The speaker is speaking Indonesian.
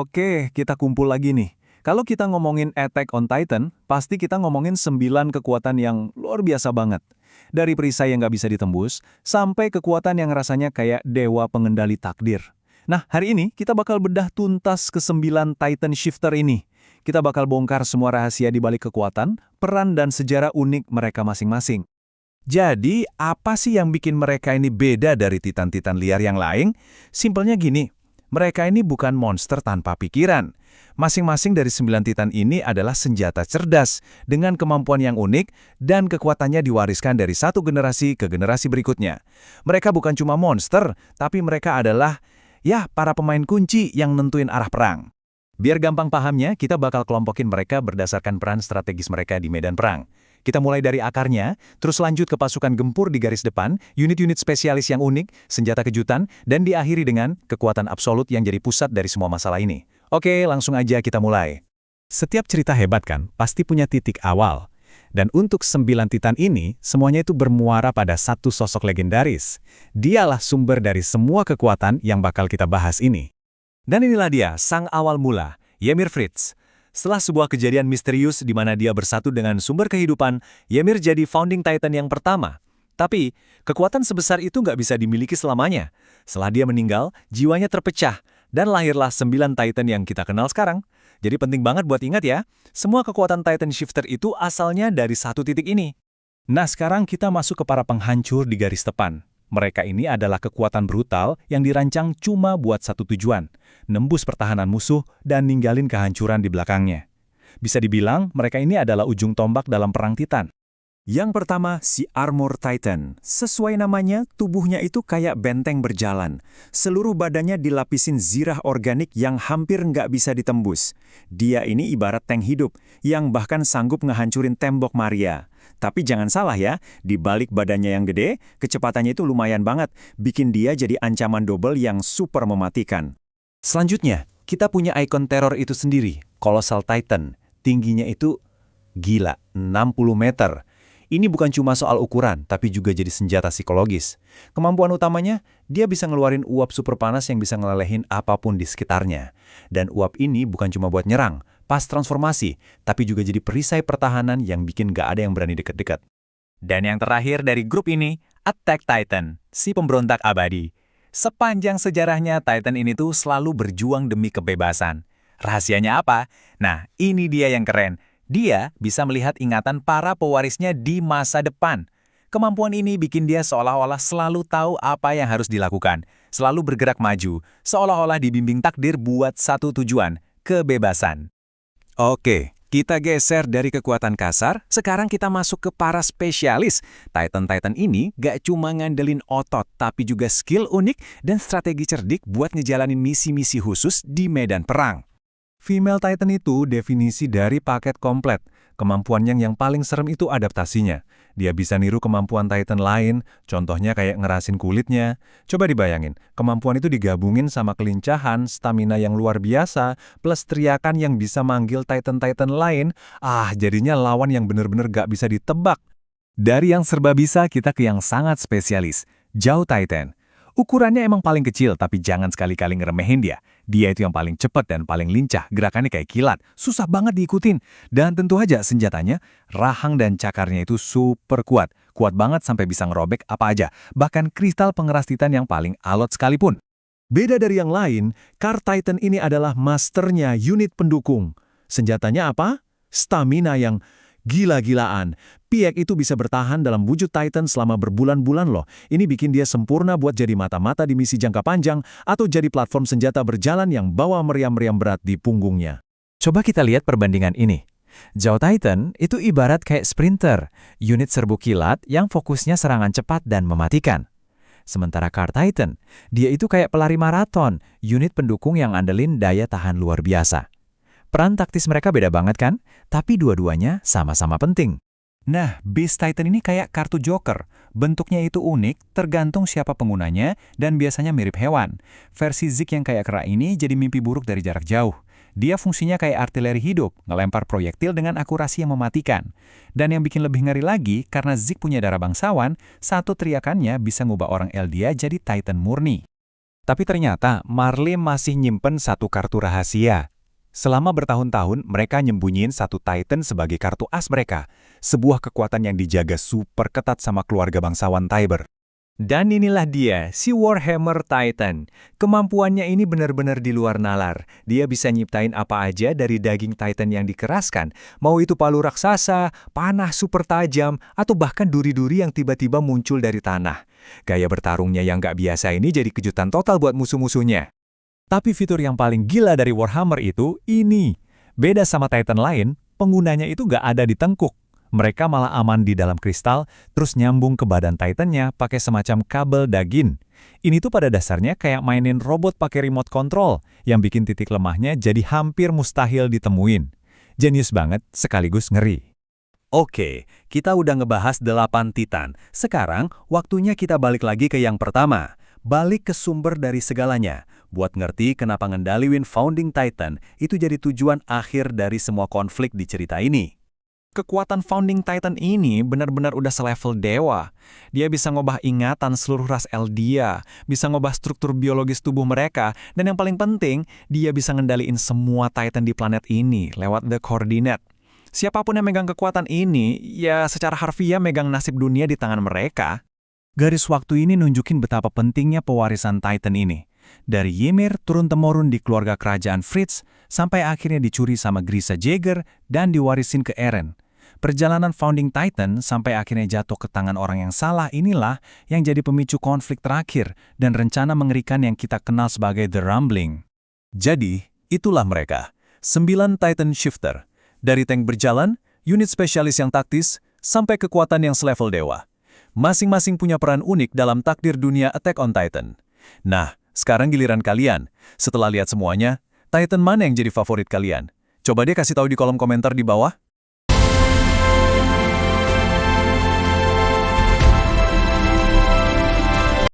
Oke, kita kumpul lagi nih. Kalau kita ngomongin Attack on Titan, pasti kita ngomongin 9 kekuatan yang luar biasa banget. Dari perisai yang nggak bisa ditembus, sampai kekuatan yang rasanya kayak dewa pengendali takdir. Nah, hari ini kita bakal bedah tuntas ke-9 Titan Shifter ini. Kita bakal bongkar semua rahasia di balik kekuatan, peran dan sejarah unik mereka masing-masing. Jadi, apa sih yang bikin mereka ini beda dari titan-titan liar yang lain? Simpelnya gini, mereka ini bukan monster tanpa pikiran. Masing-masing dari 9 titan ini adalah senjata cerdas, dengan kemampuan yang unik, dan kekuatannya diwariskan dari satu generasi ke generasi berikutnya. Mereka bukan cuma monster, tapi mereka adalah, para pemain kunci yang nentuin arah perang. Biar gampang pahamnya, kita bakal kelompokin mereka berdasarkan peran strategis mereka di medan perang. Kita mulai dari akarnya, terus lanjut ke pasukan gempur di garis depan, unit-unit spesialis yang unik, senjata kejutan, dan diakhiri dengan kekuatan absolut yang jadi pusat dari semua masalah ini. Oke, langsung aja kita mulai. Setiap cerita hebat kan, pasti punya titik awal. Dan untuk 9 titan ini, semuanya itu bermuara pada satu sosok legendaris. Dialah sumber dari semua kekuatan yang bakal kita bahas ini. Dan inilah dia, sang awal mula, Ymir Fritz. Setelah sebuah kejadian misterius di mana dia bersatu dengan sumber kehidupan, Ymir jadi founding titan yang pertama. Tapi, kekuatan sebesar itu nggak bisa dimiliki selamanya. Setelah dia meninggal, jiwanya terpecah, dan lahirlah 9 titan yang kita kenal sekarang. Jadi penting banget buat ingat ya, semua kekuatan Titan Shifter itu asalnya dari satu titik ini. Nah, sekarang kita masuk ke para penghancur di garis depan. Mereka ini adalah kekuatan brutal yang dirancang cuma buat satu tujuan, nembus pertahanan musuh dan ninggalin kehancuran di belakangnya. Bisa dibilang, mereka ini adalah ujung tombak dalam perang Titan. Yang pertama, si Armor Titan. Sesuai namanya, tubuhnya itu kayak benteng berjalan. Seluruh badannya dilapisin zirah organik yang hampir nggak bisa ditembus. Dia ini ibarat tank hidup, yang bahkan sanggup ngehancurin tembok Maria. Tapi jangan salah ya, di balik badannya yang gede, kecepatannya itu lumayan banget, bikin dia jadi ancaman double yang super mematikan. Selanjutnya, kita punya ikon teror itu sendiri, Colossal Titan. Tingginya itu gila, 60 meter. Ini bukan cuma soal ukuran, tapi juga jadi senjata psikologis. Kemampuan utamanya, dia bisa ngeluarin uap super panas yang bisa ngelelehin apapun di sekitarnya. Dan uap ini bukan cuma buat nyerang, pas transformasi, tapi juga jadi perisai pertahanan yang bikin gak ada yang berani deket-deket. Dan yang terakhir dari grup ini, Attack Titan, si pemberontak abadi. Sepanjang sejarahnya, Titan ini tuh selalu berjuang demi kebebasan. Rahasianya apa? Nah, ini dia yang keren. Dia bisa melihat ingatan para pewarisnya di masa depan. Kemampuan ini bikin dia seolah-olah selalu tahu apa yang harus dilakukan, selalu bergerak maju, seolah-olah dibimbing takdir buat satu tujuan, kebebasan. Oke, kita geser dari kekuatan kasar, sekarang kita masuk ke para spesialis. Titan-Titan ini gak cuma ngandelin otot, tapi juga skill unik dan strategi cerdik buat ngejalanin misi-misi khusus di medan perang. Female Titan itu definisi dari paket komplet. Kemampuannya yang paling serem itu adaptasinya. Dia bisa niru kemampuan Titan lain, contohnya kayak ngerasin kulitnya. Coba dibayangin, kemampuan itu digabungin sama kelincahan, stamina yang luar biasa, plus teriakan yang bisa manggil Titan-Titan lain. Jadinya lawan yang bener-bener gak bisa ditebak. Dari yang serba bisa, kita ke yang sangat spesialis, Zhao Titan. Ukurannya emang paling kecil, tapi jangan sekali-kali ngeremehin dia. Dia itu yang paling cepat dan paling lincah, gerakannya kayak kilat, susah banget diikutin. Dan tentu aja senjatanya, rahang dan cakarnya itu super kuat. Kuat banget sampai bisa ngerobek apa aja, bahkan kristal pengeras titan yang paling alot sekalipun. Beda dari yang lain, Car Titan ini adalah masternya unit pendukung. Senjatanya apa? Stamina yang gila-gilaan. Piek itu bisa bertahan dalam wujud Titan selama berbulan-bulan loh. Ini bikin dia sempurna buat jadi mata-mata di misi jangka panjang atau jadi platform senjata berjalan yang bawa meriam-meriam berat di punggungnya. Coba kita lihat perbandingan ini. Zhao Titan itu ibarat kayak sprinter, unit serbu kilat yang fokusnya serangan cepat dan mematikan. Sementara Car Titan, dia itu kayak pelari maraton, unit pendukung yang andelin daya tahan luar biasa. Peran taktis mereka beda banget kan? Tapi dua-duanya sama-sama penting. Nah, Beast Titan ini kayak kartu Joker. Bentuknya itu unik, tergantung siapa penggunanya, dan biasanya mirip hewan. Versi Zeke yang kayak kera ini jadi mimpi buruk dari jarak jauh. Dia fungsinya kayak artileri hidup, ngelempar proyektil dengan akurasi yang mematikan. Dan yang bikin lebih ngeri lagi, karena Zeke punya darah bangsawan, satu teriakannya bisa ngubah orang Eldia jadi Titan murni. Tapi ternyata Marley masih nyimpen satu kartu rahasia. Selama bertahun-tahun, mereka nyembunyiin satu Titan sebagai kartu as mereka. Sebuah kekuatan yang dijaga super ketat sama keluarga bangsawan Tiber. Dan inilah dia, si Warhammer Titan. Kemampuannya ini benar-benar di luar nalar. Dia bisa nyiptain apa aja dari daging Titan yang dikeraskan. Mau itu palu raksasa, panah super tajam, atau bahkan duri-duri yang tiba-tiba muncul dari tanah. Gaya bertarungnya yang gak biasa ini jadi kejutan total buat musuh-musuhnya. Tapi fitur yang paling gila dari Warhammer itu ini. Beda sama Titan lain, penggunanya itu nggak ada di tengkuk. Mereka malah aman di dalam kristal, terus nyambung ke badan Titannya pakai semacam kabel daging. Ini tuh pada dasarnya kayak mainin robot pakai remote control, yang bikin titik lemahnya jadi hampir mustahil ditemuin. Jenius banget, sekaligus ngeri. Oke, kita udah ngebahas 8 Titan. Sekarang, waktunya kita balik lagi ke yang pertama. Balik ke sumber dari segalanya. Buat ngerti kenapa ngendaliin Founding Titan itu jadi tujuan akhir dari semua konflik di cerita ini. Kekuatan Founding Titan ini benar-benar udah selevel dewa. Dia bisa ngubah ingatan seluruh ras Eldia, bisa ngubah struktur biologis tubuh mereka, dan yang paling penting, dia bisa ngendaliin semua Titan di planet ini lewat The Coordinate. Siapapun yang megang kekuatan ini, ya secara harfiah megang nasib dunia di tangan mereka. Garis waktu ini nunjukin betapa pentingnya pewarisan Titan ini. Dari Ymir turun-temurun di keluarga kerajaan Fritz, sampai akhirnya dicuri sama Grisa Jaeger dan diwarisin ke Eren. Perjalanan Founding Titan sampai akhirnya jatuh ke tangan orang yang salah inilah yang jadi pemicu konflik terakhir dan rencana mengerikan yang kita kenal sebagai The Rumbling. Jadi, itulah mereka. 9 Titan Shifter. Dari tank berjalan, unit spesialis yang taktis, sampai kekuatan yang selevel dewa. Masing-masing punya peran unik dalam takdir dunia Attack on Titan. Nah, sekarang giliran kalian. Setelah lihat semuanya, Titan mana yang jadi favorit kalian? Coba deh kasih tahu di kolom komentar di bawah.